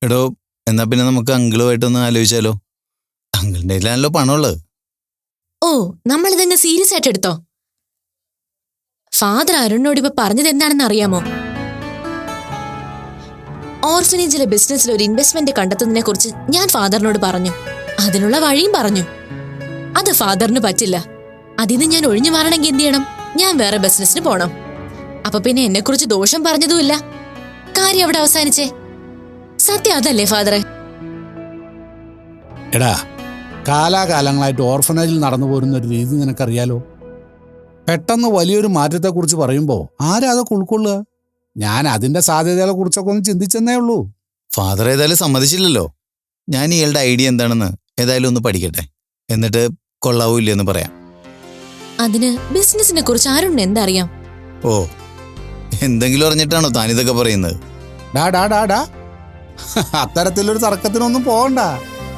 എടോ, എന്നാ പിന്നെ നമുക്ക് അങ്കിളുമായിട്ടൊന്ന് ആലോചിച്ചാലോ? അങ്കിളിന്റെ കയ്യിലാണല്ലോ പണമുള്ളത്. ഓ, നമ്മളിതങ്ങ് സീരിയസ് ആയിട്ട് എടുത്തോ? ഫാദർ അരുണിനോട് ഇപ്പൊ പറഞ്ഞത് എന്താണെന്ന് അറിയാമോ? ഓർഫനേജിലെ ബിസിനസ്സിൽ ഒരു ഇൻവെസ്റ്റ്മെന്റ് കണ്ടെത്തുന്നതിനെ കുറിച്ച് ഞാൻ ഫാദറിനോട് പറഞ്ഞു. അതിനുള്ള വഴിയും പറഞ്ഞു. അത് ഫാദറിന് പറ്റില്ല. അതിന് ഞാൻ ഒഴിഞ്ഞു മാറണമെങ്കിൽ എന്ത് ചെയ്യണം? ഞാൻ വേറെ ബിസിനസ്സിന് പോണം. അപ്പൊ പിന്നെ എന്നെ കുറിച്ച് ദോഷം പറഞ്ഞതുമില്ല. കാര്യം അവിടെ അവസാനിച്ചേ. സത്യം അതല്ലേ ഫാദറെ? എടാ, കാലാകാലങ്ങളായിട്ട് ഓർഫനേജിൽ നടന്നു പോരുന്ന ഒരു രീതി നിനക്കറിയാലോ. പെട്ടെന്ന് വലിയൊരു മാറ്റത്തെക്കുറിച്ച് പറയുമ്പോൾ ആരാ അതൊക്കെ ഉൾക്കൊള്ളുക? ഞാൻ അതിന്റെ സാധ്യതകളെ കുറിച്ചൊക്കെ ഒന്ന് ചിന്തിച്ചെന്നേ ഉള്ളൂ. ഫാദർ ഏതായാലും സമ്മതിച്ചില്ലല്ലോ. ഞാൻ ഇയാളുടെ ഐഡിയ എന്താണെന്ന് ഏതായാലും ഒന്ന് പഠിക്കട്ടെ, എന്നിട്ട് കൊള്ളാവൂല്ലെന്ന് പറയാം. അതിന് ബിസിനസിനെ കുറിച്ച് അരുണിന് എന്തറിയാം? ഓ, എന്തെങ്കിലും അറിഞ്ഞിട്ടാണോ താനിതൊക്കെ പറയുന്നത്? ഡാ അത്തരത്തിലൊരു തർക്കത്തിനൊന്നും പോകണ്ട.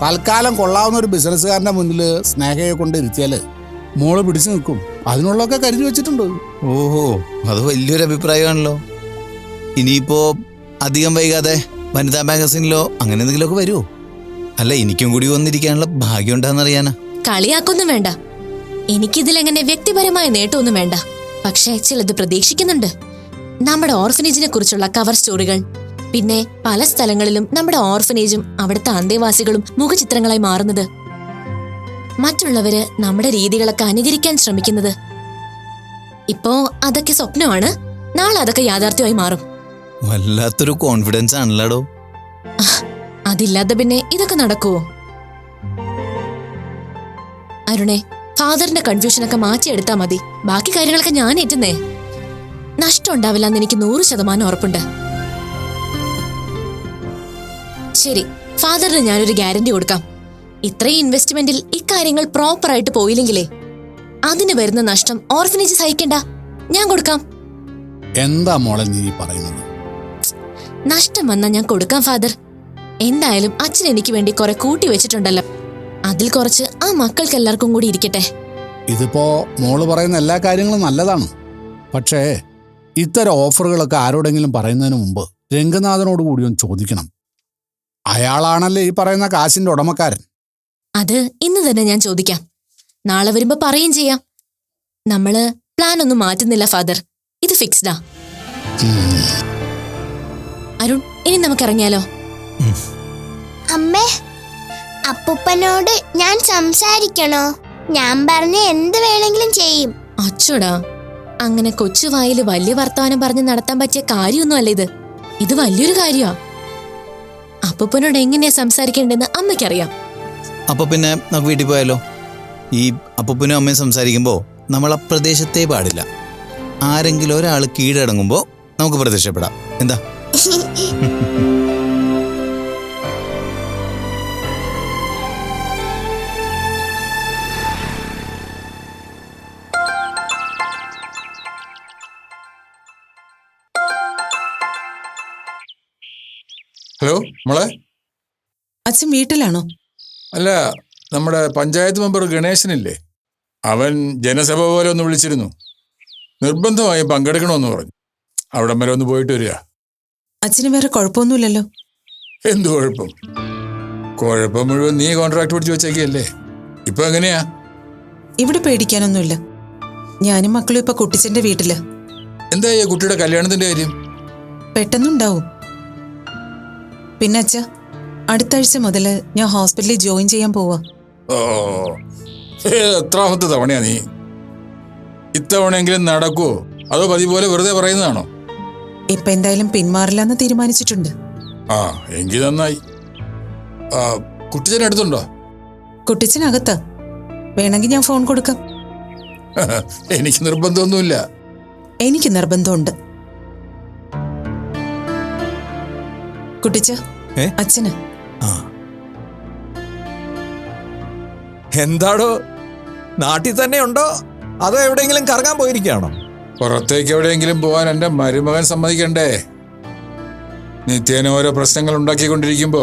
തൽക്കാലം കൊള്ളാവുന്ന ഒരു ബിസിനസ്സുകാരന്റെ മുന്നിൽ സ്നേഹയെ കൊണ്ട് ഇരുത്തിയാല് മോള് പിടിച്ചു നിൽക്കും. അതിനുള്ളതൊക്കെ കരുതി വെച്ചിട്ടുണ്ട്. ഓഹോ, അത് വലിയൊരു അഭിപ്രായമാണല്ലോ. ഇനിയിപ്പോ അധികം വൈകാതെ വനിതാ മാഗസിനിലോ അങ്ങനെ എന്തെങ്കിലുമൊക്കെ വരുമോ? അല്ല, എനിക്കും കൂടി വന്നിരിക്കാനുള്ള ഭാഗ്യം ഉണ്ടാകുന്നറിയാനാ. കളിയാക്കൊന്നും വേണ്ട. എനിക്കിതിലെങ്ങനെ വ്യക്തിപരമായ നേട്ടമൊന്നും വേണ്ട. പക്ഷേ ചിലത് പ്രതീക്ഷിക്കുന്നുണ്ട്. നമ്മുടെ ഓർഫനേജിനെ കുറിച്ചുള്ള കവർ സ്റ്റോറികൾ, പിന്നെ പല സ്ഥലങ്ങളിലും നമ്മുടെ ഓർഫനേജും അവിടുത്തെ അന്തേവാസികളും മുഖചിത്രങ്ങളായി മാറുന്നത്, മറ്റുള്ളവര് നമ്മുടെ രീതികളൊക്കെ അനുകരിക്കാൻ ശ്രമിക്കുന്നത്. ഇപ്പോ അതൊക്കെ സ്വപ്നമാണ്. നാളെ അതൊക്കെ യാഥാർത്ഥ്യമായി മാറും. വല്ലാത്തൊരു കോൺഫിഡൻസ് ആണല്ലോ. അതില്ലാതെ പിന്നെ ഇതൊക്കെ നടക്കുവോ? അരുണേ, ഫാദറിന്റെ കൺഫ്യൂഷനൊക്കെ മാറ്റിയെടുത്താ മതി. ബാക്കി കാര്യങ്ങളൊക്കെ ഞാൻ ഏറ്റുന്നേ. നഷ്ടം ഉണ്ടാവില്ല എന്ന് എനിക്ക് 100% ഉറപ്പുണ്ട്. ശരി, ഫാദറിന് ഞാനൊരു ഗ്യാരണ്ടി കൊടുക്കാം. ഇത്രയും ഇൻവെസ്റ്റ്മെന്റിൽ ഇക്കാര്യങ്ങൾ പ്രോപ്പറായിട്ട് പോയില്ലെങ്കിലേ അതിന് വരുന്ന നഷ്ടം ഓർഫനേജ് സഹിക്കണ്ട, ഞാൻ കൊടുക്കാം. എന്താ മോളെ നീ പറയുന്നത്? നഷ്ടം വന്നാ ഞാൻ കൊടുക്കാം ഫാദർ. എന്തായാലും അച്ഛൻ എനിക്ക് വേണ്ടി കുറെ കൂട്ടി വെച്ചിട്ടുണ്ടല്ലോ. അതിൽ കുറച്ച് ആ മക്കൾക്ക് എല്ലാവർക്കും കൂടി ഇരിക്കട്ടെ. ഇതിപ്പോ മോള് പറയുന്ന എല്ലാ കാര്യങ്ങളും നല്ലതാണ്. പക്ഷേ ഇത്തരം ഓഫറുകളൊക്കെ ആരോടെങ്കിലും പറയുന്നതിന് മുമ്പ് രംഗനാഥനോട് കൂടി ഒന്ന് ചോദിക്കണം. അയാളാണല്ലേ ഈ പറയുന്ന കാശിന്റെ ഉടമക്കാരൻ. അത് ഇന്ന് തന്നെ ഞാൻ ചോദിക്കാം. നാളെ വരുമ്പോ പറയുകയും ചെയ്യാം. നമ്മള് പ്ലാൻ ഒന്നും മാറ്റുന്നില്ല ഫാദർ, ഇത് ഫിക്സ്ഡാ. അരുൺ, ഇനി നമുക്ക് ഇറങ്ങിയാലോ? അമ്മേ, അപ്പൂപ്പനോട് ഞാൻ സംസാരിക്കണോ? ഞാൻ പറഞ്ഞ എന്ത് വേണമെങ്കിലും ചെയ്യും. അച്ചോടാ, അങ്ങനെ കൊച്ചുവായില് വലിയ വർത്തമാനം പറഞ്ഞ് നടത്താൻ പറ്റിയ കാര്യമൊന്നും അല്ല ഇത്. ഇത് വലിയൊരു കാര്യമാ. അപ്പൂപ്പനോട് എങ്ങനെയാ സംസാരിക്കേണ്ടെന്ന് അമ്മയ്ക്കറിയാം. അപ്പൊ പിന്നെ നമുക്ക് വീട്ടിൽ പോയാലോ? ഈ അപ്പൂപ്പനും അമ്മയും സംസാരിക്കുമ്പോൾ നമ്മൾ ആ പ്രദേശത്തേ പാടില്ല. ആരെങ്കിലും ഒരാൾ കീഴടങ്ങുമ്പോൾ നമുക്ക് പ്രത്യക്ഷപ്പെടാം. എന്താ? ഹലോ മോളെ. അച്ഛൻ വീട്ടിലാണോ? അല്ല, നമ്മുടെ പഞ്ചായത്ത് മെമ്പർ ഗണേശനില്ലേ, അവൻ ജനസഭ പോലെ ഒന്ന് വിളിച്ചിരുന്നു. നിർബന്ധമായും പങ്കെടുക്കണമെന്ന് പറഞ്ഞു. അവിടം വരെ ഒന്ന് പോയിട്ട് വരിക. അച്ഛന് വേറെ കുഴപ്പമൊന്നുമില്ലല്ലോ? എന്തു കുഴപ്പം? കുഴപ്പം മുഴുവൻ നീ കോൺട്രാക്ട് പിടിച്ച് വെച്ചേക്കല്ലേ. ഇപ്പൊ എങ്ങനെയാ? ഇവിടെ പേടിക്കാനൊന്നുമില്ല. ഞാനും മക്കളും ഇപ്പൊ കുട്ടിച്ചന്റെ വീട്ടില്. എന്താ ഈ കുട്ടിയുടെ കല്യാണത്തിന്റെ കാര്യം? പെട്ടെന്നുണ്ടാവും. പിന്നെ അച്ഛ, അടുത്ത ആഴ്ച മുതല് ഞാൻ ഹോസ്പിറ്റലിൽ ജോയിൻ ചെയ്യാൻ പോവാ. ഓ, എത്രാമത്തെ തവണയാ നീ? ഇത്തവണയെങ്കിലും നടക്കുവോ അതോ പതി പോലെ വെറുതെ പറയുന്നതാണോ? ഇപ്പൊ എന്തായാലും പിന്മാറില്ലെന്ന് തീരുമാനിച്ചിട്ടുണ്ട്. ആ, എങ്കിൽ നന്നായി. കുട്ടിച്ചൻ അടുത്തുണ്ടോ? കുട്ടിച്ചനകത്താ. വേണമെങ്കിൽ ഞാൻ ഫോൺ കൊടുക്കാം. എനിക്ക് നിർബന്ധമൊന്നുമില്ല. എനിക്ക് നിർബന്ധമുണ്ട്. കുട്ടിച്ച, അച്ഛന്. എന്താടോ, നാട്ടിൽ തന്നെ ഉണ്ടോ അതോ എവിടെയെങ്കിലും കറങ്ങാൻ പോയിരിക്കുകയാണോ? പുറത്തേക്ക് എവിടെയെങ്കിലും പോവാൻ എൻ്റെ മരുമകൻ സമ്മതിക്കണ്ടേ? നിത്യേന ഓരോ പ്രശ്നങ്ങൾ ഉണ്ടാക്കിക്കൊണ്ടിരിക്കുമ്പോ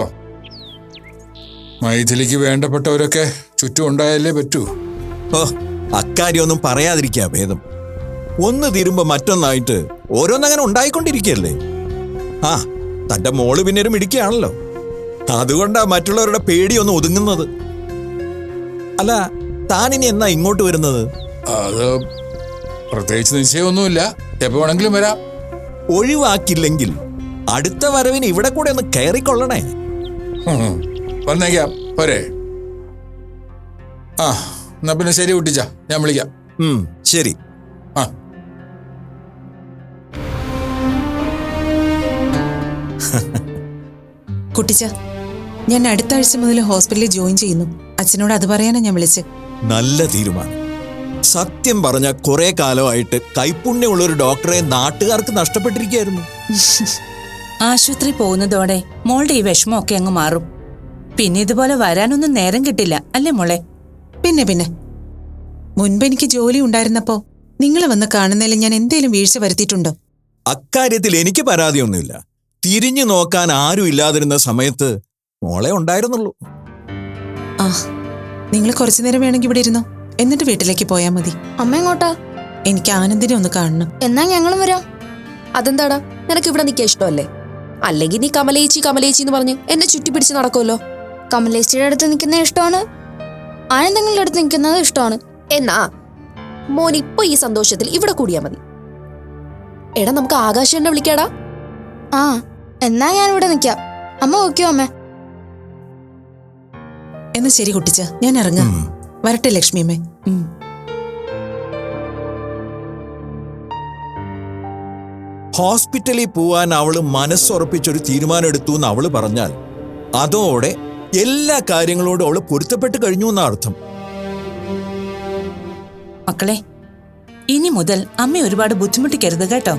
മൈഥിലിക്ക് വേണ്ടപ്പെട്ടവരൊക്കെ ചുറ്റും ഉണ്ടായാലേ പറ്റൂ. ഓ, അക്കാര്യമൊന്നും പറയാതിരിക്കാ ഭേദം. ഒന്ന് തീരുമ്പോ മറ്റൊന്നായിട്ട് ഓരോന്നങ്ങനെ ഉണ്ടായിക്കൊണ്ടിരിക്കുകയല്ലേ. ആ, തന്റെ മോള് പിന്നെ ഒരു മിടുക്കിയാണല്ലോ. അതുകൊണ്ടാ മറ്റുള്ളവരുടെ പേടിയൊന്ന് ഒതുങ്ങുന്നത്. അല്ല, താനിനി എന്നാ ഇങ്ങോട്ട് വരുന്നത്? അത് പ്രത്യേകിച്ച് നിശ്ചയമൊന്നുമില്ല, എപ്പോ വേണമെങ്കിലും വരാം. ഒഴിവാക്കില്ലെങ്കിൽ അടുത്ത വരവിന് ഇവിടെ കൂടെ ഒന്ന് കയറിക്കൊള്ളണേ. വന്നേക്കാം, പോരെ? ആ, എന്നാ പിന്നെ ശരി കുട്ടിച്ച, ഞാൻ വിളിക്കാം. ശരി. ആ, കുട്ടിച്ച, ഞാൻ അടുത്ത ആഴ്ച മുതൽ ഹോസ്പിറ്റലിൽ ജോയിൻ ചെയ്യുന്നു. അച്ഛനോട് അത് പറയാനാ ഞാൻ വിളിച്ചത്. നല്ല തീരുമാനം. സത്യം പറഞ്ഞ കുറെ കാലമായിട്ട് കൈപ്പുണ്യമുള്ള ഒരു ഡോക്ടറെ നാട്ടുകാർക്ക് നഷ്ടപ്പെട്ടിരിക്കുകയായിരുന്നു. ആശുപത്രി പോകുന്നതോടെ മോളുടെ ഈ വിഷമമൊക്കെ അങ്ങ് മാറും. പിന്നെ ഇതുപോലെ വരാനൊന്നും നേരം കിട്ടില്ല, അല്ലേ മോളെ? പിന്നെ മുൻപ് എനിക്ക് ജോലി ഉണ്ടായിരുന്നപ്പോ നിങ്ങളെ വന്ന് കാണുന്നതിൽ ഞാൻ എന്തേലും വീഴ്ച വരുത്തിയിട്ടുണ്ടോ? അക്കാര്യത്തിൽ എനിക്ക് പരാതിയൊന്നുമില്ല. തിരിഞ്ഞു നോക്കാൻ ആരും ഇല്ലാതിരുന്ന സമയത്ത് മോളെ ഉണ്ടായിരുന്നുള്ളൂ. ആ, നിങ്ങൾ കുറച്ചു നേരം വേണമെങ്കിൽ ഇവിടെ ഇരുന്നോ, എന്നിട്ട് വീട്ടിലേക്ക് പോയാൽ മതി. അമ്മ എങ്ങോട്ടാ? എനിക്ക് ആനന്ദിനെ ഒന്ന് കാണണം. എന്നാ ഞങ്ങളും വരാം. അതെന്താടാ, നിനക്ക് ഇവിടെ നിൽക്കാൻ ഇഷ്ടമല്ലേ? അല്ലെങ്കിൽ നീ കമലേച്ചി എന്ന് പറഞ്ഞ് എന്നെ ചുറ്റിപ്പിടിച്ച് നടക്കുമല്ലോ. കമലേച്ചിയുടെ അടുത്ത് നിൽക്കുന്നത് ഇഷ്ടമാണ്, ആനന്ദങ്ങളുടെ അടുത്ത് നിൽക്കുന്നത് ഇഷ്ടമാണ്. എന്നാ മോൻ ഇപ്പൊ ഈ സന്തോഷത്തിൽ ഇവിടെ കൂടിയാ മതി. എടാ, നമുക്ക് ആകാശേണ്ണ വിളിക്കാടാ. ആ, എന്നാ ഞാൻ ഇവിടെ നിൽക്കാം. അമ്മ ഓക്കെയോ അമ്മ? എന്നാ ശരി കുട്ടിച്ച, ഞാൻ ഇറങ്ങാം. വരട്ടെ ലക്ഷ്മിയമ്മേ. ഹോസ്പിറ്റലിൽ പോവാൻ അവള് മനസ്സുറപ്പിച്ചൊരു തീരുമാനം എടുത്തു എന്ന് അവള് പറഞ്ഞാൽ അതോടെ എല്ലാ കാര്യങ്ങളോടും അവള് പൊരുത്തപ്പെട്ട് കഴിഞ്ഞു എന്ന അർത്ഥം. മക്കളെ, ഇനി മുതൽ അമ്മ ഒരുപാട് ബുദ്ധിമുട്ടിക്കരുത് കേട്ടോ.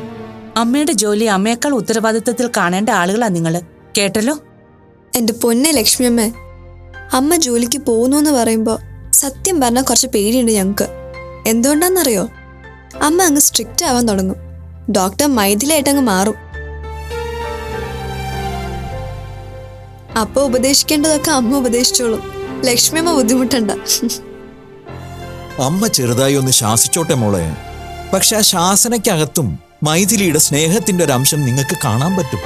അമ്മയുടെ ജോലി അമ്മയേക്കാൾ ഉത്തരവാദിത്വത്തിൽ കാണേണ്ട ആളുകളാ നിങ്ങള്, കേട്ടല്ലോ? എന്റെ പൊന്നെ ലക്ഷ്മിയമ്മേ, അമ്മ ജോലിക്ക് പോകുന്നു എന്ന് പറയുമ്പോൾ സത്യം പറഞ്ഞാൽ കുറച്ച് പേടിയുണ്ട് ഞങ്ങൾക്ക്. എന്തുകൊണ്ടാണെന്നറിയോ? അമ്മ അങ്ങ് സ്ട്രിക്റ്റ് ആവാൻ തുടങ്ങും. ഡോക്ടർ മൈഥിലിയായിട്ടങ്ങ് മാറും. അപ്പൊ ഉപദേശിക്കേണ്ടതൊക്കെ അമ്മ ഉപദേശിച്ചോളും. ലക്ഷ്മിയമ്മ ബുദ്ധിമുട്ടണ്ട. അമ്മ ചെറുതായി ഒന്ന് ശാസിച്ചോട്ടെ മോളെ. പക്ഷെ ആ ശാസനയ്ക്കകത്തും മൈഥിലിയുടെ സ്നേഹത്തിന്റെ ഒരു അംശം നിങ്ങൾക്ക് കാണാൻ പറ്റും.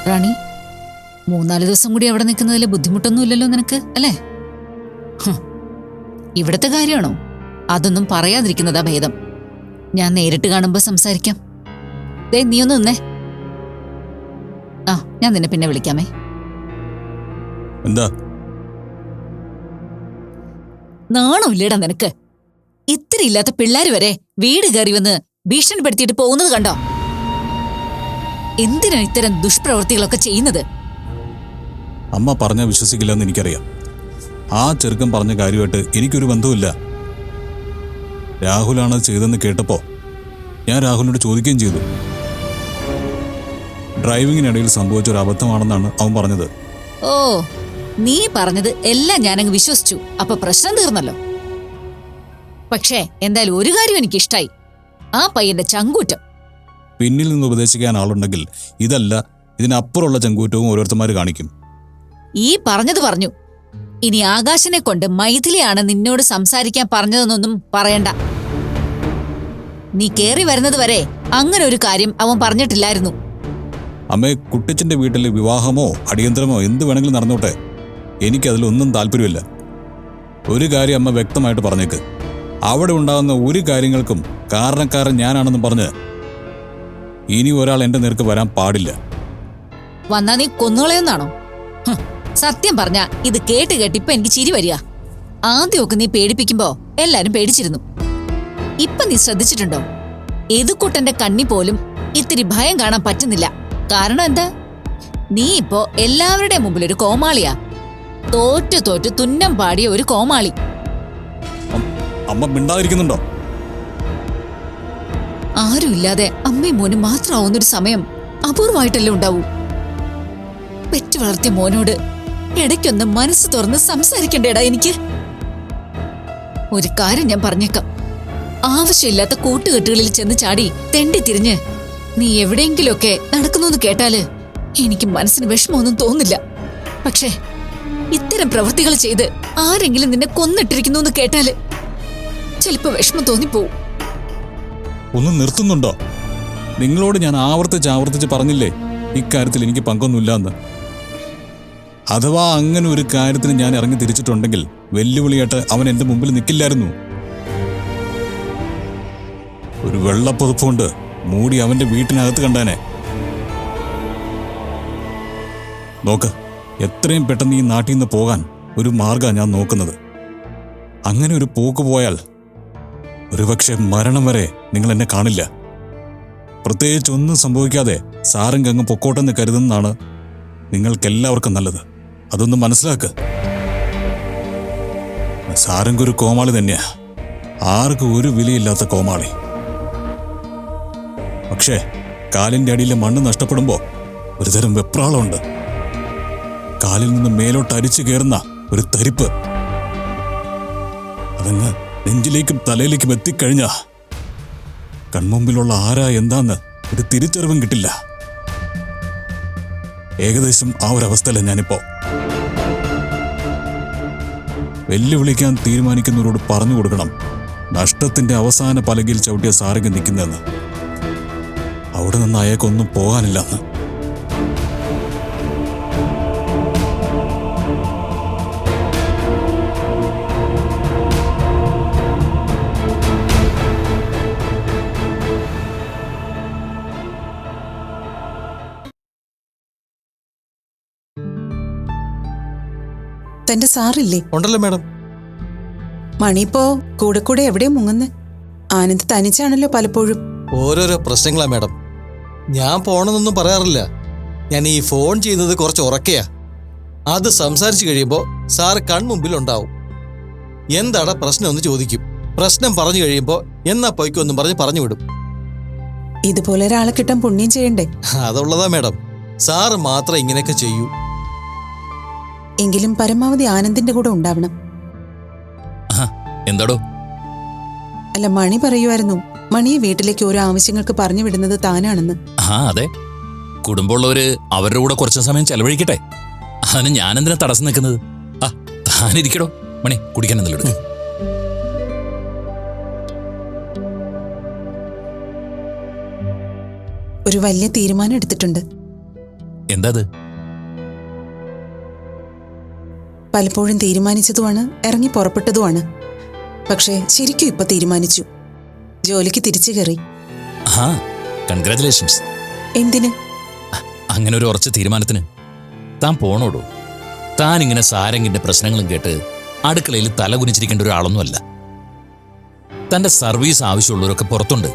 റാണി, 3-4 ദിവസം കൂടി അവിടെ നിൽക്കുന്നതിൽ ബുദ്ധിമുട്ടൊന്നുമില്ലല്ലോ നിനക്ക്, അല്ലേ? ഇവിടത്തെ കാര്യമാണോ? അതൊന്നും പറയാതിരിക്കുന്നതാ ഭേദം. ഞാൻ നേരിട്ട് കാണുമ്പോ സംസാരിക്കാം. ദേ, നീ ഒന്ന് നിന്നേ. ആ, ഞാൻ നിന്നെ പിന്നെ വിളിക്കാമേ. എന്താ നാണമില്ലേടാ നിനക്ക്? ഇത്തിരി ഇല്ലാത്ത പിള്ളേര് വരെ വീട് കയറി വന്ന് ഭീഷണിപ്പെടുത്തിയിട്ട് പോകുന്നത് കണ്ടോ? എന്തിനാ ഇത്തരം ദുഷ്പ്രവൃത്തികളൊക്കെ ചെയ്യുന്നത്? അമ്മ പറഞ്ഞ വിശ്വസിക്കില്ലെന്ന് എനിക്കറിയാം. ആ ചെറുക്കൻ പറഞ്ഞ കാര്യമായിട്ട് എനിക്കൊരു ബന്ധവുമില്ല. രാഹുലാണ് ചെയ്തെന്ന് കേട്ടപ്പോൾ ഞാൻ രാഹുലിനോട് ചോദിക്കുകയും ചെയ്തു. ഡ്രൈവിങ്ങിനിടയിൽ സംഭവിച്ച ഒരു അബദ്ധമാണെന്നാണ് അവൻ പറഞ്ഞത്. ഓ, നീ പറഞ്ഞത് എല്ലാം ഞാനങ്ങ് വിശ്വസിച്ചു. അപ്പൊ പ്രശ്നം തീർന്നല്ലോ. പക്ഷേ എന്തായാലും ഒരു കാര്യം എനിക്കിഷ്ടായി, ആ പയ്യന്റെ ചങ്കൂറ്റം. പിന്നിൽ നിന്ന് ഉപദേശിക്കാൻ ആളുണ്ടെങ്കിൽ ഇതല്ല, ഇതിനപ്പുറമുള്ള ചങ്കൂറ്റവും ഓരോരുത്തന്മാർ കാണിക്കും. ഈ പറഞ്ഞത് പറഞ്ഞു. ഇനി ആകാശനെ കൊണ്ട് മൈഥിലിയാണ് നിന്നോട് സംസാരിക്കാൻ പറഞ്ഞതെന്നൊന്നും പറയണ്ട. നീ കേറി വരുന്നത് വരെ അങ്ങനെ ഒരു കാര്യം അവൻ പറഞ്ഞിട്ടില്ലായിരുന്നു. അമ്മേ, കുട്ടിച്ചന്റെ വീട്ടിൽ വിവാഹമോ അടിയന്തരമോ എന്ത് വേണമെങ്കിലും നടന്നോട്ടെ, എനിക്കതിലൊന്നും താല്പര്യമില്ല. ഒരു കാര്യം അമ്മ വ്യക്തമായിട്ട് പറഞ്ഞേക്ക്, അവിടെ ഉണ്ടാകുന്ന ഒരു കാര്യങ്ങൾക്കും കാരണക്കാരൻ ഞാനാണെന്ന് പറഞ്ഞ് ഇനി ഒരാൾ എന്റെ നേർക്ക് വരാൻ പാടില്ല. വന്നാ നീ കൊന്നുകളയെന്നാണോ? സത്യം പറഞ്ഞ ഇത് കേട്ട് ഇപ്പൊ എനിക്ക് ചിരി വരിക. ആദ്യമൊക്കെ നീ പേടിപ്പിക്കുമ്പോ എല്ലാരും പേടിച്ചിരുന്നു. ഇപ്പൊ നീ ശ്രദ്ധിച്ചിട്ടുണ്ടോ? എതുക്കുട്ടന്റെ കണ്ണി പോലും ഇത്തിരി ഭയം കാണാൻ പറ്റുന്നില്ല. കാരണം എന്താ? നീ ഇപ്പോ എല്ലാവരുടെ മുമ്പിൽ ഒരു കോമാളിയാ. തോറ്റു തുന്നം പാടിയ ഒരു കോമാളി. അമ്മ മിണ്ടാതിരിക്കുന്നുണ്ടോ? ആരുമില്ലാതെ അമ്മയും മോനും മാത്രമാവുന്നൊരു സമയം അപൂർവമായിട്ടല്ലേ ഉണ്ടാവൂ. പെറ്റു വളർത്തിയ മോനോട് ഇടയ്ക്കൊന്ന് മനസ്സ് തുറന്ന് സംസാരിക്കണ്ടേടാ എനിക്ക്. ഒരു കാര്യം ഞാൻ പറഞ്ഞേക്കാം, ആവശ്യമില്ലാത്ത കൂട്ടുകെട്ടുകളിൽ ചെന്ന് ചാടി തെണ്ടി തിരിഞ്ഞ് നീ എവിടെയെങ്കിലുമൊക്കെ നടക്കുന്നു കേട്ടാല് എനിക്ക് മനസ്സിന് വിഷമമൊന്നും തോന്നില്ല. പക്ഷേ ഇത്തരം പ്രവൃത്തികൾ ചെയ്ത് ആരെങ്കിലും നിന്നെ കൊന്നിട്ടിരിക്കുന്നു എന്ന് കേട്ടാല് ചിലപ്പോ വിഷമം തോന്നിപ്പോവും. ഒന്ന് നിർത്തുന്നുണ്ടോ? നിങ്ങളോട് ഞാൻ ആവർത്തിച്ച് പറഞ്ഞില്ലേ ഇക്കാര്യത്തിൽ എനിക്ക് പങ്കൊന്നുമില്ല എന്ന്. അഥവാ അങ്ങനെ ഒരു കാര്യത്തിന് ഞാൻ ഇറങ്ങി തിരിച്ചിട്ടുണ്ടെങ്കിൽ വെല്ലുവിളിയായിട്ട് അവൻ എന്റെ മുമ്പിൽ നിൽക്കില്ലായിരുന്നു. ഒരു വെള്ളപ്പൊതുപ്പുകൊണ്ട് മൂടി അവന്റെ വീട്ടിനകത്ത് കണ്ടാനെ. നോക്ക്, എത്രയും പെട്ടെന്ന് ഈ നാട്ടിൽ നിന്ന് പോകാൻ ഒരു മാർഗ്ഗമാണ് ഞാൻ നോക്കുന്നത്. അങ്ങനെ ഒരു പോക്ക് പോയാൽ ഒരുപക്ഷെ മരണം വരെ നിങ്ങൾ എന്നെ കാണില്ല. പ്രത്യേകിച്ച് ഒന്നും സംഭവിക്കാതെ സാരംഗ് അങ്ങ് പൊക്കോട്ടെന്ന് കരുതുന്നതാണ് നിങ്ങൾക്കെല്ലാവർക്കും നല്ലത്. അതൊന്ന് മനസ്സിലാക്ക്. സാരംഗ് ഒരു കോമാളി തന്നെയാ, ആർക്കും ഒരു വിലയില്ലാത്ത കോമാളി. പക്ഷേ കാലിന്റെ അടിയിലെ മണ്ണ് നഷ്ടപ്പെടുമ്പോ ഒരുതരം വെപ്രാളമുണ്ട്. കാലിൽ നിന്ന് മേലോട്ട് അരിച്ചു കയറുന്ന ഒരു തരിപ്പ്, അതങ്ങ് നെഞ്ചിലേക്കും തലയിലേക്കും എത്തിക്കഴിഞ്ഞ കൺമുമ്പിലുള്ള ആരാ എന്താന്ന് ഒരു തിരിച്ചറിവും കിട്ടില്ല. ഏകദേശം ആ ഒരു അവസ്ഥയില ഞാനിപ്പോ. വെല്ലുവിളിക്കാൻ തീരുമാനിക്കുന്നവരോട് പറഞ്ഞു കൊടുക്കണം, നഷ്ടത്തിന്റെ അവസാന പലകയിൽ ചവിട്ടിയ സാരംഗ് നിൽക്കുന്നതെന്ന്. അവിടെ നിന്ന് അയാൾക്കൊന്നും പോകാനില്ലെന്ന്. തന്റെ സാറില്ലേ? ഉണ്ടല്ലോ മാഡം. മണിപ്പോ കൂടെ കൂടെ എവിടെയും മുങ്ങുന്നേ? ആനന്ദ് തനിച്ചാണല്ലോ പലപ്പോഴും. ഓരോരോ പ്രശ്നങ്ങളാ മാഡം. ഞാൻ പോണെന്നൊന്നും പറയാറില്ല. ഞാൻ ഈ ഫോൺ ചെയ്യുന്നത് കുറച്ച് ഉറക്കെയാ. അത് സംസാരിച്ചു കഴിയുമ്പോൾ സാറ് കൺമുമ്പിൽ ഉണ്ടാവും. എന്താടാ പ്രശ്നം എന്ന് ചോദിക്കും. പ്രശ്നം പറഞ്ഞു കഴിയുമ്പോൾ എന്നാ പൊയ്ക്കൊന്നും പറഞ്ഞു വിടും. ഇതുപോലെ ഒരാളെ കിട്ടാൻ പുണ്യം ചെയ്യണ്ടേ? അതുള്ളതാ മാഡം. സാറ് മാത്രം ഇങ്ങനെയൊക്കെ ചെയ്യൂ. എങ്കിലും പരമാവധി ആനന്ദിന്റെ കൂടെ ഉണ്ടാവണം. എന്താടോ? അല്ല, മണി പറയുമായിരുന്നു മണിയെ വീട്ടിലേക്ക് ഓരോ ആവശ്യങ്ങൾക്ക് പറഞ്ഞു വിടുന്നത് താനാണെന്ന്. അതെ, കുടുംബമുള്ളവര് അവരുടെ കൂടെ കുറച്ച് സമയം ചെലവഴിക്കട്ടെ. അതിന് ഞാനെന്തിനാ തടസ്സം നിൽക്കുന്നത്? താനിരിക്കടോ. മണി, കുടിക്കാൻ എന്തെങ്കിലും എടുക്കും. ഒരു വലിയ തീരുമാനം എടുത്തിട്ടുണ്ട്. എന്താ? പലപ്പോഴും തീരുമാനിച്ചതുമാണ്, ഇറങ്ങി പുറപ്പെട്ടതുമാണ്. പക്ഷേ ശരിക്കും ഇപ്പൊ തീരുമാനിച്ചു. ജോലിക്ക് തിരിച്ചു കയറി. കൺഗ്രാറ്റുലേഷൻസ്. എന്തിന്? അങ്ങനെ ഒരു ഉറച്ച തീരുമാനത്തിന് താൻ പോണോടോ. താൻ ഇങ്ങനെ സാരംഗിന്റെ പ്രശ്നങ്ങളും കേട്ട് അടുക്കളയിൽ തലകുനിച്ചിരിക്കേണ്ട ഒരാളൊന്നുമല്ല. തന്റെ സർവീസ് ആവശ്യമുള്ളവരൊക്കെ പുറത്തുണ്ട്.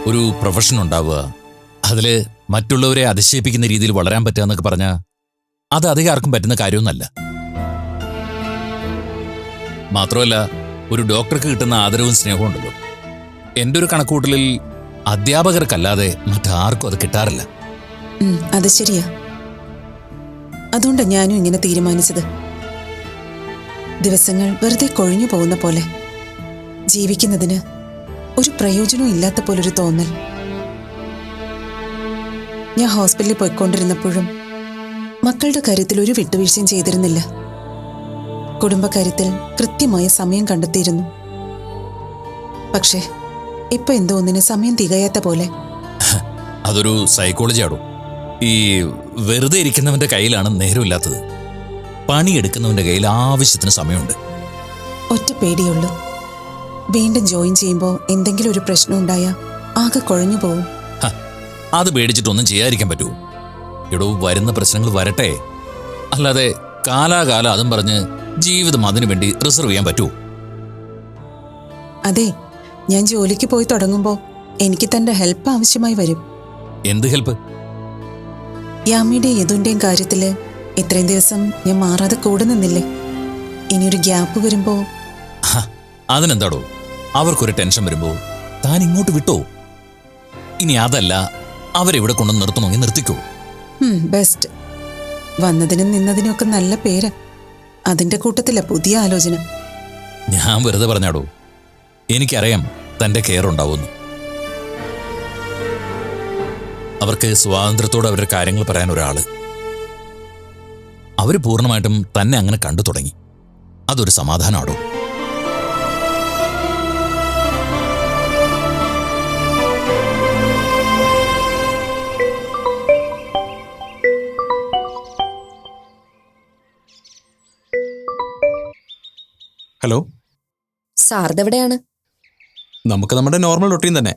ഒരു പ്രൊഫഷൻ ഉണ്ടാവുക, അതില് മറ്റുള്ളവരെ അതിശയിപ്പിക്കുന്ന രീതിയിൽ വളരാൻ പറ്റുക എന്നൊക്കെ പറഞ്ഞാൽ അത് അധികം ആർക്കും പറ്റുന്ന കാര്യമൊന്നുമല്ല. മാത്രമല്ല, ഒരു ഡോക്ടർക്ക് കിട്ടുന്ന ആദരവും സ്നേഹവും ഉണ്ടല്ലോ, എൻ്റെ ഒരു കണക്കൂട്ടലിൽ അധ്യാപകർക്കല്ലാതെ മറ്റാർക്കും അത് കിട്ടാറില്ല. അത് ശരിയാ. അതുകൊണ്ടാണ് ഞാനും ഇങ്ങനെ തീരുമാനിച്ചത്. ദിവസങ്ങൾ വെറുതെ കൊഴിഞ്ഞു പോകുന്ന പോലെ, ജീവിക്കുന്നതിന് ഒരു പ്രയോജനവും ഇല്ലാത്ത പോലൊരു തോന്നൽ. ഞാൻ ഹോസ്പിറ്റലിൽ പോയിക്കൊണ്ടിരുന്നപ്പോഴും മക്കളുടെ കാര്യത്തിൽ ഒരു വിട്ടുവീഴ്ചയും ചെയ്തിരുന്നില്ല. കുടുംബകാര്യത്തിൽ കൃത്യമായ സമയം കണ്ടെത്തിയിരുന്നു. പക്ഷേ ഇപ്പൊ എന്തോ ഒന്നിന് സമയം തികയാത്ത പോലെ. അതൊരു സൈക്കോളജി ആണോ? ഈ വെറുതെ ഇരിക്കുന്നവന്റെ കയ്യിലാണ് നേരമില്ലാത്തത്. പണിയെടുക്കുന്നവന്റെ കയ്യിൽ ആവശ്യത്തിന് സമയമുണ്ട്. ഒറ്റ പേടിയുള്ളൂ, വീണ്ടും ജോയിൻ ചെയ്യുമ്പോൾ എന്തെങ്കിലും ഒരു പ്രശ്നം ഉണ്ടായാൽ ആകെ കുഴഞ്ഞു പോവും. അത് പേടിച്ചിട്ടൊന്നും ചെയ്യാതിരിക്കാൻ പറ്റുമോ? എടോ, വരുന്ന പ്രശ്നങ്ങൾ വരട്ടെ. അല്ലാതെ കാലാകാലം അതും പറഞ്ഞ് ജീവിതം അതിനു വേണ്ടി റിസർവ് ചെയ്യാൻ പറ്റുമോ? അതെ, ഞാൻ ജോലിക്ക് പോയി തുടങ്ങുമ്പോൾ എനിക്ക് തന്റെ ഹെൽപ്പ് ആവശ്യമായി വരും. എന്ത് ഹെൽപ്പ്? യാമിയുടെ യദുവിന്റെയും കാര്യത്തില് ഇത്രയും ദിവസം ഞാൻ മാറാതെ കൂടെ നിന്നില്ലേ? ഇനിയൊരു ഗ്യാപ്പ് വരുമ്പോ അതിനെന്താടോ? അവർക്കൊരു ടെൻഷൻ വരുമ്പോ താൻ ഇങ്ങോട്ട് വിട്ടോ? ഇനി അതല്ല, അവരെവിടെ കൊണ്ടു നിർത്തണമെങ്കിൽ നിർത്തിക്കോ. ബെസ്റ്റ്. വന്നതിനും നിന്നതിനും ഒക്കെ നല്ല പേര്. അതിന്റെ കൂട്ടത്തില പുതിയ ആലോചന. ഞാൻ വെറുതെ പറഞ്ഞാടോ. എനിക്കറിയാം തന്റെ കെയർ ഉണ്ടാവുമെന്ന്. അവർക്ക് സ്വാതന്ത്ര്യത്തോടെ അവരുടെ കാര്യങ്ങൾ പറയാൻ ഒരാള്. അവര് പൂർണ്ണമായിട്ടും തന്നെ അങ്ങനെ കണ്ടു തുടങ്ങി. അതൊരു സമാധാനമാടോ. ഹലോ, സാറിതെവിടെയാണ്? നമുക്ക് നമ്മുടെ നോർമൽ റൊട്ടീൻ തന്നെ.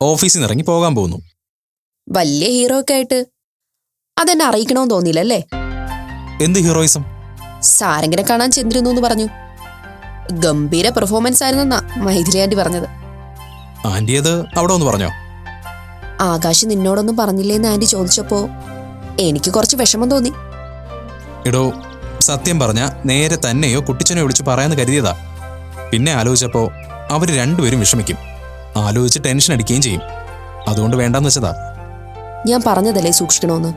ഓഫീസിൽ നിന്ന് ഇറങ്ങി പോകാൻ പോകുന്നു. വലിയ ഹീറോ ഒക്കെ ആയിട്ട് അതെന്നെ അറിയിക്കണമെന്ന് തോന്നിയില്ലല്ലേ? എന്ത് ഹീറോയിസം? സാരംഗിനെ കാണാൻ ചെന്നിരുന്നു എന്ന് പറഞ്ഞു. ഗംഭീര പെർഫോമൻസ് ആയിരുന്നെന്നാ മൈഥിലി ആന്റി പറഞ്ഞത്. ആന്റി അത് അവിടെ ഒന്ന് പറഞ്ഞോ? ആകാശ് നിന്നോടൊന്നും പറഞ്ഞില്ലേന്ന് ആന്റി ചോദിച്ചപ്പോ എനിക്ക് കുറച്ച് വിഷമം തോന്നി. എടോ, സത്യം പറഞ്ഞ നേരെ തന്നെയോ കുട്ടിച്ചനെ വിളിച്ച് പറയാന്ന് കരുതിയതാ. പിന്നെ ആലോചിച്ചപ്പോ അവര് രണ്ടുപേരും വിഷമിക്കും, ആലോചിച്ച് ടെൻഷൻ അടിക്കുകയും ചെയ്യും. അതുകൊണ്ട് വേണ്ടാന്ന് വെച്ചതാ. ഞാൻ പറഞ്ഞതല്ലേ സൂക്ഷിക്കണോന്ന്.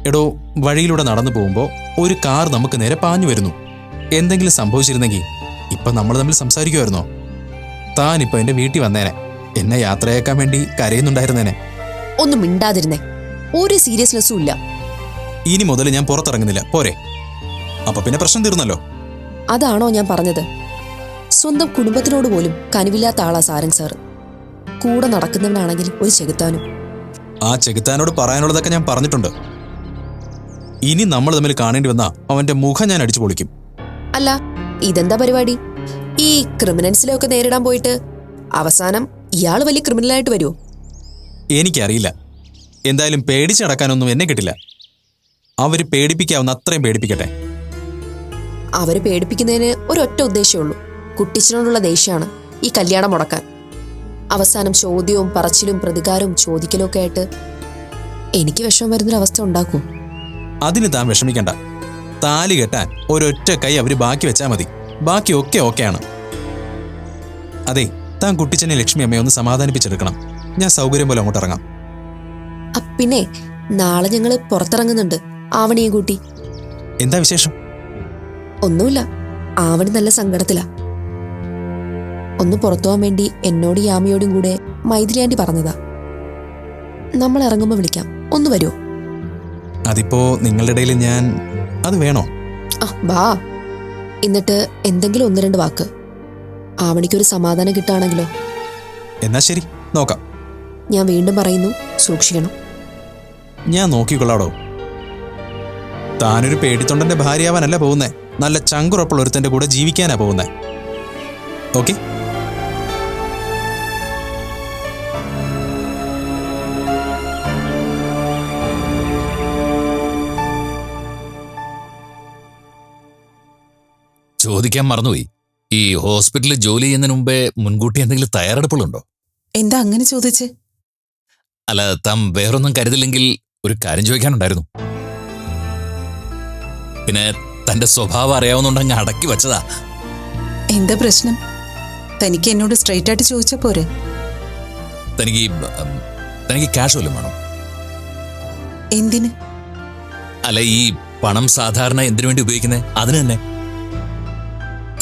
എടോ, വഴിയിലൂടെ നടന്നു പോകുമ്പോ ഒരു കാർ നമുക്ക് നേരെ പാഞ്ഞു വരുന്നു. എന്തെങ്കിലും സംഭവിച്ചിരുന്നെങ്കിൽ ഇപ്പൊ നമ്മൾ തമ്മിൽ സംസാരിക്കുമായിരുന്നോ? താനിപ്പോ എന്റെ വീട്ടിൽ വന്നേനെ, എന്നെ യാത്രയാക്കാൻ വേണ്ടി കരയുന്നുണ്ടായിരുന്നേനെ. ഒന്നും മിണ്ടാതിരുന്നേ, ഒരു സീരിയസ്നെസ്സും ഇല്ല. ഇനി മുതൽ ഞാൻ പുറത്തിറങ്ങുന്നില്ല, പോരെ? അപ്പൊ പിന്നെ പ്രശ്നം തീർന്നല്ലോ. അതാണോ ഞാൻ പറഞ്ഞത്? സ്വന്തം കുടുംബത്തിനോട് പോലും കനിവില്ലാത്ത ആളാ സാരംഗ് സാർ. കൂടെ നടക്കുന്നവനാണെങ്കിലും ഒരു ചെകുത്താനും. ആ ചെകുത്താനോട് പറയാനുള്ളതൊക്കെ ഞാൻ പറഞ്ഞിട്ടുണ്ട്. ഇനി നമ്മൾ തമ്മിൽ കാണേണ്ടി വന്നാ അവന്റെ മുഖം ഞാൻ അടിച്ചു പൊളിക്കും. അല്ല, ഇതെന്താ പരിപാടി? ഈ ക്രിമിനൽസിലൊക്കെ നേരിടാൻ പോയിട്ട് അവസാനം ഇയാള് വലിയ ക്രിമിനലായിട്ട് വരുമോ? എനിക്കറിയില്ല. എന്തായാലും പേടിച്ചടക്കാനൊന്നും എന്നെ കിട്ടില്ല. അവര് പേടിപ്പിക്കാവുന്ന അത്രയും പേടിപ്പിക്കട്ടെ. അവര് പേടിപ്പിക്കുന്നതിന് ഒരൊറ്റ ഉദ്ദേശമുള്ളൂ. കുട്ടിച്ചനോടുള്ള ദേഷ്യമാണ് ഈ കല്യാണം മുടക്കാൻ. അവസാനം ചോദ്യവും പറച്ചിലും പ്രതികാരവും ചോദിക്കലും ഒക്കെ ആയിട്ട് എനിക്ക് വിഷമം വരുന്നൊരവസ്ഥ ഉണ്ടാക്കൂ. അതിന് താൻ വിഷമിക്കണ്ട. താലി കെട്ടാൻ ഒരൊറ്റ കൈ അവര് ബാക്കി വെച്ചാൽ മതി. ബാക്കിയൊക്കെ ഓക്കെയാണ്. അതെ, താൻ കുട്ടിച്ചനെ ലക്ഷ്മി അമ്മയെ ഒന്ന് സമാധാനിപ്പിച്ചെടുക്കണം. ഞാൻ സൗകര്യം പോലെ അങ്ങോട്ട് ഇറങ്ങാം. പിന്നെ നാളെ ഞങ്ങള് പുറത്തിറങ്ങുന്നുണ്ട്, ആവണിയെ കൂട്ടി. എന്താ വിശേഷം? ഒന്നുമില്ല, ആവണി നല്ല സങ്കടത്തിലാ. ഒന്ന് പുറത്തു പോകാൻ വേണ്ടി എന്നോട് യാമിയോടും കൂടെ മൈഥിലി ആന്റി പറഞ്ഞതാ. നമ്മൾ ഇറങ്ങുമ്പോ വിളിക്കാം, ഒന്ന് വരുമോ? അതിപ്പോ നിങ്ങളുടെ ഇടയിൽ ഞാൻ അത് വേണോ? വാ. എന്നിട്ട് എന്തെങ്കിലും ഒന്ന് രണ്ട് വാക്ക്. ആവണിക്കൊരു സമാധാനം കിട്ടുകയാണെങ്കിലോ? എന്നാ ശരി, നോക്കാം. ഞാൻ വീണ്ടും പറയുന്നു, സൂക്ഷിക്കണം. ഞാൻ നോക്കിക്കൊള്ളാടോ. താനൊരു പേടിത്തൊണ്ടന്റെ ഭാര്യയാവാനല്ല പോകുന്നേ, നല്ല ചങ്കുറപ്പുള്ള ഒരുത്തന്റെ കൂടെ ജീവിക്കാനാ പോകുന്നേ. ഓക്കെ? ചോദിക്കാൻ മറന്നുപോയി, ഈ ഹോസ്പിറ്റലിൽ ജോലി ചെയ്യുന്നതിന് മുമ്പേ മുൻകൂട്ടി എന്തെങ്കിലും തയ്യാറെടുപ്പുകളുണ്ടോ? എന്താ അങ്ങനെ ചോദിച്ചേ? അല്ല, താൻ വേറൊന്നും കരുതില്ലെങ്കിൽ ഒരു കാര്യം ചോദിക്കാനുണ്ടായിരുന്നു. പിന്നെ തന്റെ സ്വഭാവം അറിയാവുന്നുണ്ടങ്ങ് അടക്കി വെച്ചതാ. എന്താ പ്രശ്നം? തനിക്ക് എന്നോട് സ്ട്രെയിറ്റ് ആയിട്ട് ചോദിച്ചാ പോരെ? തനിക്ക് ക്യാഷ് വല്ലതും വേണോ? എന്തിന്? അല്ല, ഈ പണം സാധാരണ എന്തിനു വേണ്ടി ഉപയോഗിക്കുന്നത്? അതിന് തന്നെ.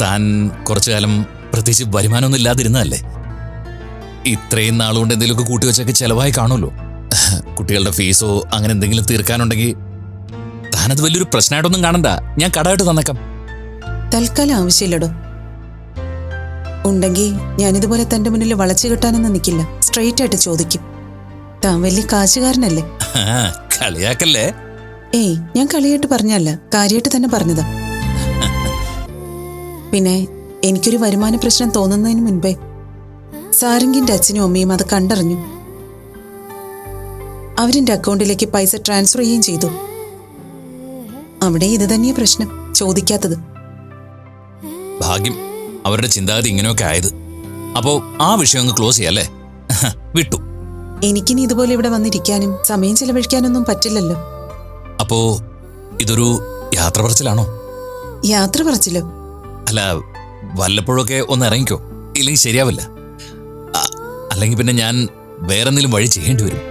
താൻ കുറച്ചു കാലം പ്രത്യേകിച്ച് വരുമാനമൊന്നും ഇല്ലാതിരുന്നതല്ലേ? ഇത്രയും നാളുകൊണ്ട് എന്തെങ്കിലുമൊക്കെ കൂട്ടിവെച്ചൊക്കെ ചെലവായി കാണുമല്ലോ. കുട്ടികളുടെ ഫീസോ അങ്ങനെ എന്തെങ്കിലും തീർക്കാനുണ്ടെങ്കിൽ താനത് വലിയൊരു പ്രശ്നമായിട്ടൊന്നും കാണണ്ട, ഞാൻ കടമായിട്ട് തന്നേക്കാം. തൽക്കാലം ആവശ്യമില്ലടോ. ഉണ്ടെങ്കിൽ ഞാനിതുപോലെ തന്റെ മുന്നിൽ വളച്ചു കിട്ടാനൊന്നും നിൽക്കില്ല, സ്ട്രെയിറ്റ് ആയിട്ട് ചോദിക്കും. താൻ വലിയ കാശുകാരനല്ലേ? കളിയാക്കല്ലേ? ഏയ്, ഞാൻ കളിയായിട്ട് പറഞ്ഞല്ല, കാര്യമായിട്ട് തന്നെ പറഞ്ഞതാ. പിന്നെ എനിക്കൊരു വരുമാന പ്രശ്നം തോന്നുന്നതിന് മുൻപേ സാരംഗിന്റെ അച്ഛനും അമ്മയും അത് കണ്ടറിഞ്ഞു. അവരിന്റെ അക്കൗണ്ടിലേക്ക് പൈസ ട്രാൻസ്ഫർ ചെയ്യുകയും ചെയ്തു. അവിടെ ഇത് തന്നെയാ പ്രശ്നം, ചോദിക്കാത്തത്. ഭാഗ്യം അവരുടെ ചിന്താഗതി ഇങ്ങനെയൊക്കെ ആയത്. അപ്പോ ആ വിഷയം അങ്ങ് ക്ലോസ് ചെയ്യാല്ലേ? വിട്ടു. എനിക്കിനി ഇതുപോലെ ഇവിടെ വന്നിരിക്കാനും സമയം ചെലവഴിക്കാനൊന്നും പറ്റില്ലല്ലോ. അപ്പോ ഇതൊരു യാത്ര പറച്ചിലാണോ? യാത്ര പറച്ചില്ലോ? അല്ല, വല്ലപ്പോഴൊക്കെ ഒന്ന് ഇറങ്ങിക്കോ, ഇല്ലെങ്കിൽ ശരിയാവില്ല. അല്ലെങ്കിൽ പിന്നെ ഞാൻ വേറെന്തെങ്കിലും വഴി ചെയ്യേണ്ടി വരും.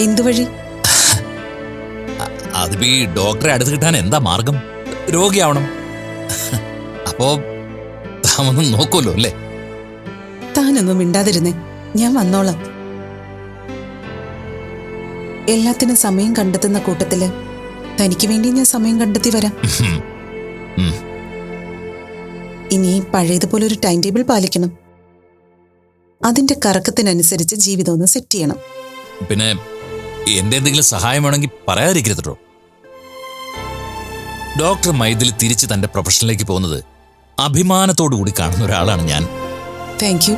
എന്തു വഴി? അതിപ്പോ ഈ ഡോക്ടറെ അടുത്ത് കിട്ടാൻ എന്താ മാർഗം? രോഗിയാവണം. അപ്പോ താമൊന്നും നോക്കുമല്ലോ അല്ലേ? താനൊന്നും മിണ്ടാതിരുന്നേ, ഞാൻ വന്നോളാം. എല്ലാത്തിനും സമയം കണ്ടെത്തുന്ന കൂട്ടത്തില് തനിക്ക് വേണ്ടി ഞാൻ സമയം കണ്ടെത്തി വരാം. ഇനി പഴയതുപോലെ ഒരു ടൈം ടേബിൾ പാലിക്കണം. അതിന്റെ കറക്കത്തിനനുസരിച്ച് ജീവിതം ഒന്ന് സെറ്റ് ചെയ്യണം. പിന്നെ എന്റെ എന്തെങ്കിലും സഹായം വേണമെങ്കിൽ പറയാതിരിക്കരുതോ. ഡോക്ടർ മൈഥിലി തിരിച്ച് തന്റെ പ്രൊഫഷനിലേക്ക് പോകുന്നത് അഭിമാനത്തോടു കൂടി കാണുന്ന ഒരാളാണ് ഞാൻ. Thank you.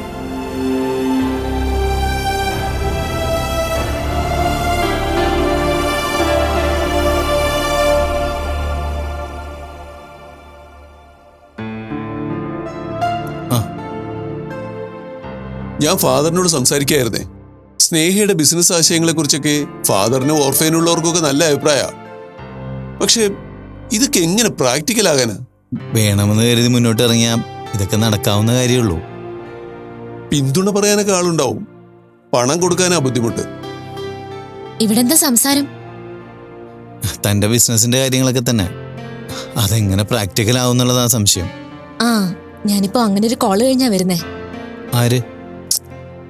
ഞാൻ ഫാദറിനോട് സംസാരിക്കായിരുന്നേ. സ്നേഹയുടെ ബിസിനസ് ആശയങ്ങളെക്കുറിച്ചൊക്കെ ഫാദറിനും ഓർഫൈനുള്ളവർക്കൊക്കെ നല്ല അഭിപ്രായമാണ്. പക്ഷെ ഇതൊക്കെ എങ്ങനെ പ്രാക്ടിക്കൽ ആകാനാ? വേണമെന്ന് കരുതി മുന്നോട്ട് ഇറങ്ങിയാൽ ഇതൊക്കെ നടക്കാവുന്ന കാര്യമുള്ളൂ. പിന്തുണ പറയാനൊക്കെ ആളുണ്ടാവും, പണം കൊടുക്കാനാ ബുദ്ധിമുട്ട്. ഇവിടെ എന്താ സംസാരം? തന്റെ ബിസിനസിന്റെ കാര്യങ്ങളൊക്കെ തന്നെ. അതെങ്ങനെ പ്രാക്ടിക്കൽ ആവുന്നുള്ളതാ സംശയം. ആ, ഞാനിപ്പോ അങ്ങനെ ഒരു കോള് കഴിഞ്ഞാ വരുന്നേ. ആര്?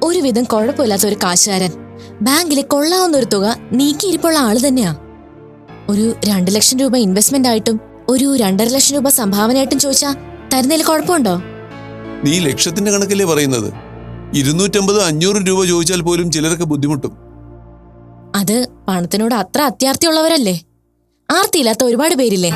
ഒരുവിധം കുഴപ്പമില്ലാത്ത ഒരു കാശുകാരൻ, ബാങ്കിലെ കൊള്ളാവുന്ന ഒരു തുക നീക്കിയിരിപ്പുള്ള ആള് തന്നെയാ. ഒരു 2 ലക്ഷം രൂപ ഇൻവെസ്റ്റ്മെന്റ് ആയിട്ടും ഒരു 2.5 ലക്ഷം രൂപ സംഭാവനയായിട്ടും ചോദിച്ചാ തരുന്നതിൽ കുഴപ്പമുണ്ടോ? നീ ലക്ഷത്തിന്റെ കണക്കല്ലേ പറയുന്നത്? 250-500 രൂപ ചോദിച്ചാൽ പോലും ചിലരൊക്കെ ബുദ്ധിമുട്ടും. അത് പണത്തിനോട് അത്ര അത്യാർത്തിയുള്ളവരല്ലേ? ആർത്തിയില്ലാത്ത ഒരുപാട് പേരില്ലേ?